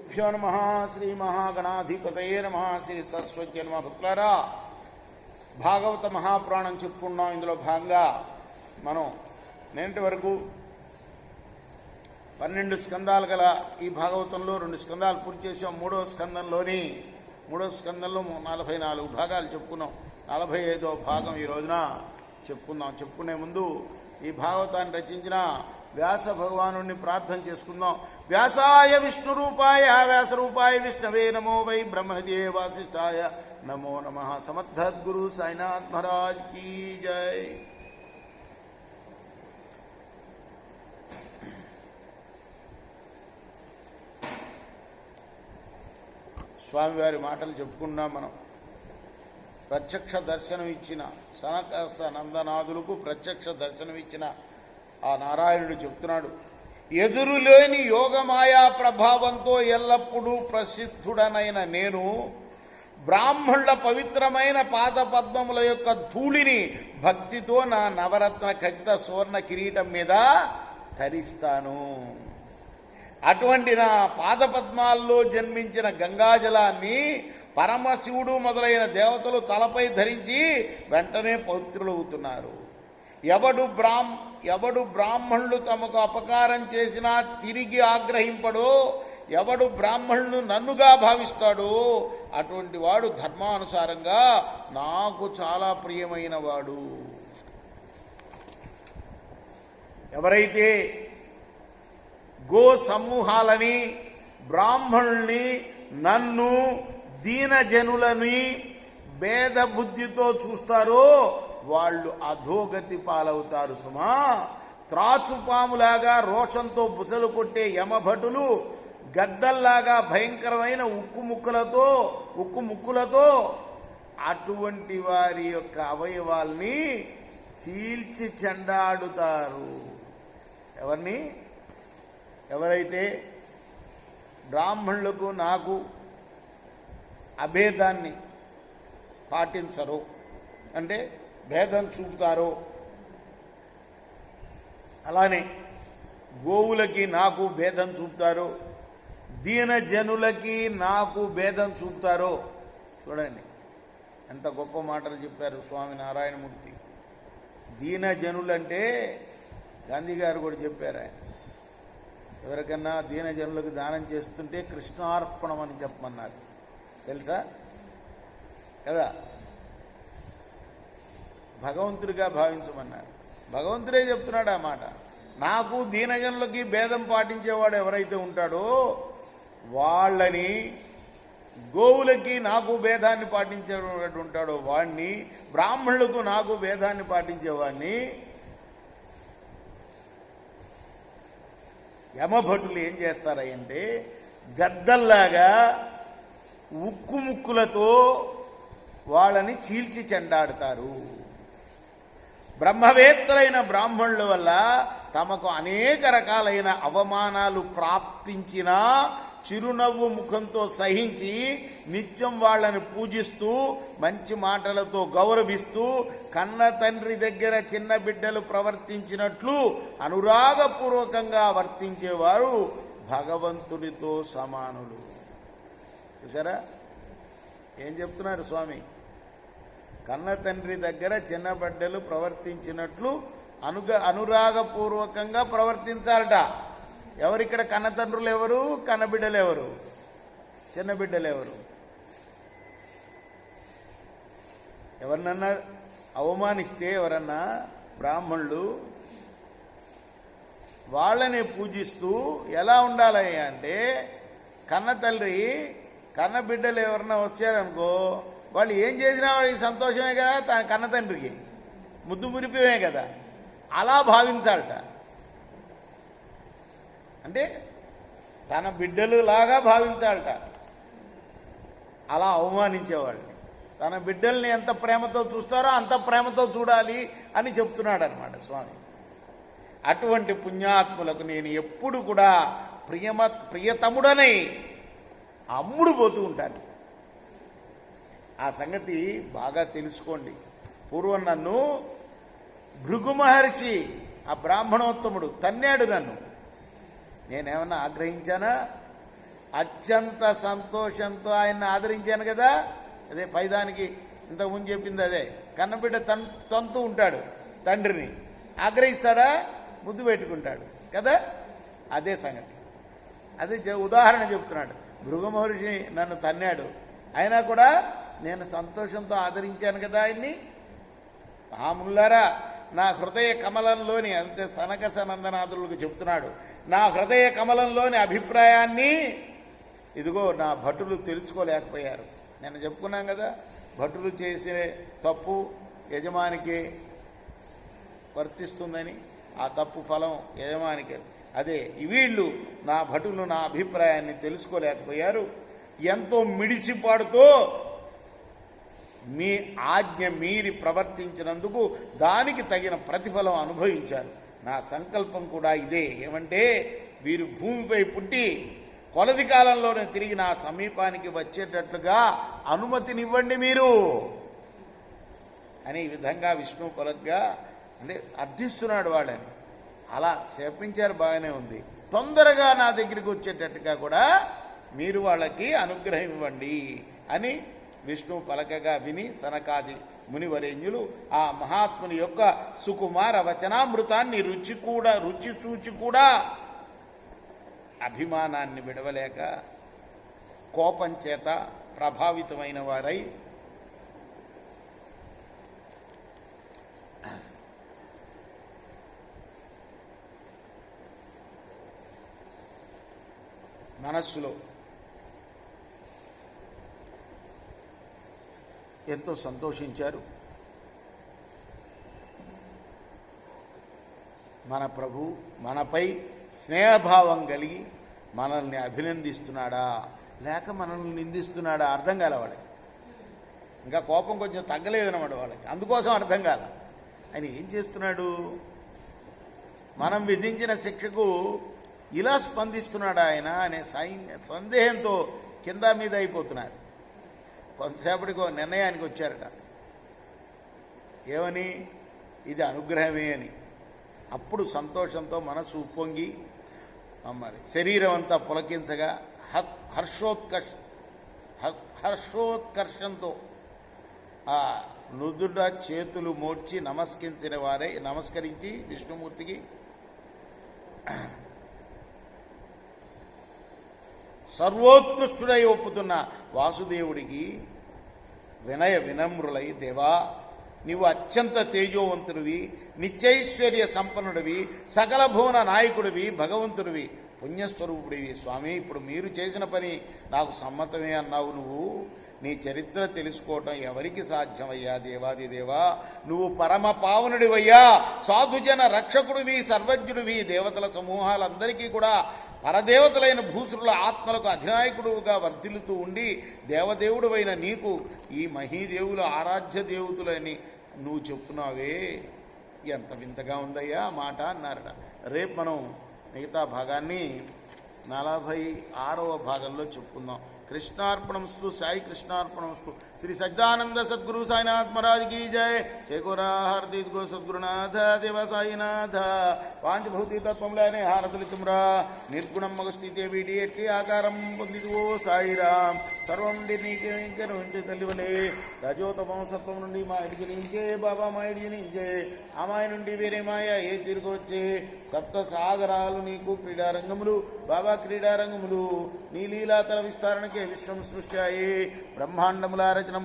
భ్యో నమ శ్రీ మహాగణాధిపతయే నమ శ్రీ సరస్వతి నమ. భక్తులారా, భాగవత మహాపురాణం చెప్పుకున్నాం. ఇందులో భాగంగా మనం నేటి వరకు 12 స్కందాలు గల ఈ భాగవతంలో 2 స్కందాలు పూర్తి చేసాం. మూడవ స్కందంలో 44 భాగాలు చెప్పుకున్నాం. 45వ భాగం ఈ రోజున చెప్పుకుందాం. చెప్పుకునే ముందు ఈ భాగవతాన్ని రచించిన వ్యాస భగవాను ప్రార్థన చేసుకుందాం. వ్యాసాయ విష్ణు రూపాయ వ్యాస రూపాయ విష్ణవే నమో వై బ్రహ్మణదే వాసిష్ఠాయ నమో నమః. సమర్థద్గురు సాయినాథ్ మహారాజ్ కీ జై. స్వామివారి మాటలు చెప్పుకున్నాం మనం. ప్రత్యక్ష దర్శనం ఇచ్చిన సనకాస నందనాథులకు ప్రత్యక్ష దర్శనం ఇచ్చిన ఆ నారాయణుడు చెప్తున్నాడు, ఎదురులేని యోగమాయా ప్రభావంతో ఎల్లప్పుడూ ప్రసిద్ధుడనైన నేను బ్రాహ్మణుల పవిత్రమైన పాద పద్మముల యొక్క ధూళిని భక్తితో నా నవరత్న ఖచ్చిత సువర్ణ కిరీటం మీద ధరిస్తాను. అటువంటి నా పాదపద్మాల్లో జన్మించిన గంగాజలాన్ని పరమశివుడు మొదలైన దేవతలు తలపై ధరించి వెంటనే పవిత్రులవుతున్నారు. ఎవడు బ్రాహ్మణులు తమకు అపకారం చేసినా తిరిగి ఆగ్రహింపడో, ఎవడు బ్రాహ్మణులు నన్నుగా భావిస్తాడో అటువంటి వాడు ధర్మానుసారంగా నాకు చాలా ప్రియమైన వాడు. ఎవరైతే గో సమూహాలని, బ్రాహ్మణుల్ని, నన్ను, దీనజనులని భేద బుద్ధితో చూస్తారో వాళ్ళు అధోగతి పాలవుతారు సుమా. త్రాచుపాములాగా రోషంతో బుసలు కొట్టే యమభటులు గద్దల్లాగా భయంకరమైన ఉక్కు ముక్కులతో అటువంటి వారి యొక్క అవయవాల్ని చీల్చి చెండాడుతారు. ఎవరైతే బ్రాహ్మణులకు నాకు అభేదాన్ని పాటించరు, అంటే భేదం చూపుతారో, అలానే గోవులకి నాకు భేదం చూపుతారో, దీనజనులకి నాకు భేదం చూపుతారో. చూడండి ఎంత గొప్ప మాటలు చెప్పారు స్వామి నారాయణమూర్తి. దీనజనులంటే గాంధీ గారు కూడా చెప్పారు. ఆయన ఎవరికన్నా దీనజనులకు దానం చేస్తుంటే కృష్ణార్పణం అని చెప్పమన్నారు, తెలుసా కదా. భగవంతుడిగా భావించమన్నారు. భగవంతుడే చెప్తున్నాడు ఆ మాట. నాకు దీనజనులకి భేదం పాటించేవాడు ఎవరైతే ఉంటాడో వాళ్ళని, గోవులకి నాకు భేదాన్ని పాటించేవాడు ఉంటాడో వాడిని, బ్రాహ్మణులకు నాకు భేదాన్ని పాటించేవాడిని యమభటులు ఏం చేస్తారంటే గద్దల్లాగా ఉక్కు ముక్కులతో వాళ్ళని చీల్చి చెండాడుతారు. బ్రహ్మవేత్తలైన బ్రాహ్మణుల వల్ల తమకు అనేక రకాలైన అవమానాలు ప్రాప్తించినా చిరునవ్వు ముఖంతో సహించి నిత్యం వాళ్ళని పూజిస్తూ మంచి మాటలతో గౌరవిస్తూ కన్న తండ్రి దగ్గర చిన్న బిడ్డలు ప్రవర్తించినట్లు అనురాగపూర్వకంగా వర్తించేవారు భగవంతుడితో సమానులు. చూసారా ఏం చెప్తున్నారు స్వామి? కన్న తండ్రి దగ్గర చిన్న బిడ్డలు ప్రవర్తించినట్లు అనురాగపూర్వకంగా ప్రవర్తించాలట. ఎవరిక్కడ కన్న తండ్రులు ఎవరు, కన్న బిడ్డలు ఎవరు, చిన్న బిడ్డలు ఎవరు? ఎవరినన్నా అవమానిస్తే ఎవరన్నా బ్రాహ్మణులు వాళ్ళని పూజిస్తూ ఎలా ఉండాలి అంటే, కన్న తల్లి కన్న బిడ్డలు ఎవరన్నా వచ్చారనుకో వాళ్ళు ఏం చేసినా వాడికి సంతోషమే కదా, తన కన్న తండ్రికి ముద్దు మురిపిమే కదా, అలా భావించాలట. అంటే తన బిడ్డలు లాగా భావించాలట. అలా అవమానించేవాళ్ళని తన బిడ్డల్ని ఎంత ప్రేమతో చూస్తారో అంత ప్రేమతో చూడాలి అని చెప్తున్నాడు అనమాట స్వామి. అటువంటి పుణ్యాత్ములకు నేను ఎప్పుడు కూడా ప్రియతముడనై అమ్ముడు పోతూ ఉంటాను. ఆ సంగతి బాగా తెలుసుకోండి. పూర్వం నన్ను భృగు మహర్షి ఆ బ్రాహ్మణోత్తముడు తన్నాడు. నేనేమన్నా ఆగ్రహించానా? అత్యంత సంతోషంతో ఆయన్ని ఆదరించాను కదా, అదే పైదానికి ఇంతకుముందు చెప్పింది అదే. కన్నబిడ్డ తంతు ఉంటాడు, తండ్రిని ఆగ్రహిస్తాడా, ముద్దు పెట్టుకుంటాడు కదా, అదే సంగతి. అదే ఉదాహరణ చెప్తున్నాడు. భృగు మహర్షి నన్ను తన్నాడు, అయినా కూడా నేను సంతోషంతో ఆదరించాను కదా ఆయన్ని. మహాముల్లారా, నా హృదయ కమలంలోని, అంతే సనక సనందనాథులకు చెప్తున్నాడు, నా హృదయ కమలంలోని అభిప్రాయాన్ని ఇదిగో నా భటులు తెలుసుకోలేకపోయారు. నేను చెప్పుకున్నాం కదా, భటులు చేసే తప్పు యజమానికి వర్తిస్తుందని, ఆ తప్పు ఫలం యజమానికి. అదే వీళ్ళు నా భటులు నా అభిప్రాయాన్ని తెలుసుకోలేకపోయారు, ఎంతో మిడిసిపాడుతో మీ ఆజ్ఞ మీరి ప్రవర్తించినందుకు దానికి తగిన ప్రతిఫలం అనుభవించారు. నా సంకల్పం కూడా ఇదే, ఏమంటే వీరు భూమిపై పుట్టి కొలది కాలంలోనే తిరిగి నా సమీపానికి వచ్చేటట్లుగా అనుమతినివ్వండి మీరు అని ఈ విధంగా విష్ణు కొలగ్గా అంటే అర్థిస్తున్నాడు వాళ్ళని. అలా శపించారు, బాగానే ఉంది. తొందరగా నా దగ్గరికి వచ్చేటట్టుగా కూడా మీరు వాళ్ళకి అనుగ్రహం ఇవ్వండి అని విష్ణు పలకగా విని సనకాది మునివరేణ్యులు ఆ మహాత్ముని యొక్క సుకుమార వచనామృతాన్ని రుచి చూచి కూడా అభిమానాన్ని విడవలేక కోపం చేత ప్రభావితమైన వారై మనస్సులో ఎంతో సంతోషించారు. మన ప్రభు మనపై స్నేహభావం కలిగి మనల్ని అభినందిస్తున్నాడా లేక మనల్ని నిందిస్తున్నాడా అర్థం కాలే వాళ్ళకి. ఇంకా కోపం కొంచెం తగ్గలేదన్నమాట వాళ్ళకి, అందుకోసం అర్థం కాల. ఆయన ఏం చేస్తున్నాడు, మనం విధించిన శిక్షకు ఇలా స్పందిస్తున్నాడా ఆయన అనే సందేహంతో కింద మీద అయిపోతున్నారు. కొంతసేపటికో నిర్ణయానికి వచ్చారట, ఏమని, ఇది అనుగ్రహమే అని. అప్పుడు సంతోషంతో మనసు ఉప్పొంగి మరి శరీరం అంతా పులకించగా హర్షోత్కర్షంతో ఆ నుదుట చేతులు మోడ్చి నమస్కరించి విష్ణుమూర్తికి సర్వోత్కృష్టుడై ఒప్పుతున్న వాసుదేవుడికి వినయ వినమ్రులై, దేవా నీవు అత్యంత తేజోవంతుడివి, నిత్యైశ్వర్య సంపన్నుడివి, సకల భువన నాయకుడివి, భగవంతుడివి, పుణ్యస్వరూపుడివి. స్వామి, ఇప్పుడు మీరు చేసిన పని నాకు సమ్మతమే అన్నావు. నువ్వు నీ చరిత్ర తెలుసుకోవటం ఎవరికి సాధ్యమయ్యా దేవాదిదేవా, నువ్వు పరమ పావనుడివయ్యా, సాధుజన రక్షకుడివి, సర్వజ్ఞుడివి, దేవతల సమూహాలందరికీ కూడా పరదేవతలైన భూసురుల ఆత్మలకు అధినాయకుడుగా వర్ధిల్లుతూ ఉండి దేవదేవుడువైన నీకు ఈ మహీదేవుల ఆరాధ్య దేవతలని నువ్వు చెప్పున్నావే, ఎంత వింతగా ఉందయ్యా మాట అన్నారట. రేపు మనం మిగతా భాగాన్ని 46వ భాగంలో చెప్పుకుందాం. कृष्णार्पणमस्तु साई कृष्णार्पणमस्तु। श्री सच्चिदानंद सद्गुरु साईनाथ महाराज की जय। చేకూరా హారతి గో సద్గురునాథ దేవ సాయినాథ పాంచభౌతి తత్వంలోనే హారతులితుమ్రా నిర్గుణం మగ స్థితి వీడి ఎట్టి ఆకారం పొందిదువో సాయిరామ్ సర్వం నీకే నుంచి తల్లివలే రజోతమం సత్వం నుండి మా ఇంటికి నుంచే బాబా మా ఇంటికి నుంచే అమ్మాయి నుండి వేరే మాయ ఏ తిరిగి వచ్చే సప్త సాగరాలు నీకు క్రీడారంగములు బాబా క్రీడారంగములు నీ లీలాతల విస్తారణకే విశ్వం సృష్టి అయ్యి బ్రహ్మాండముల రచనం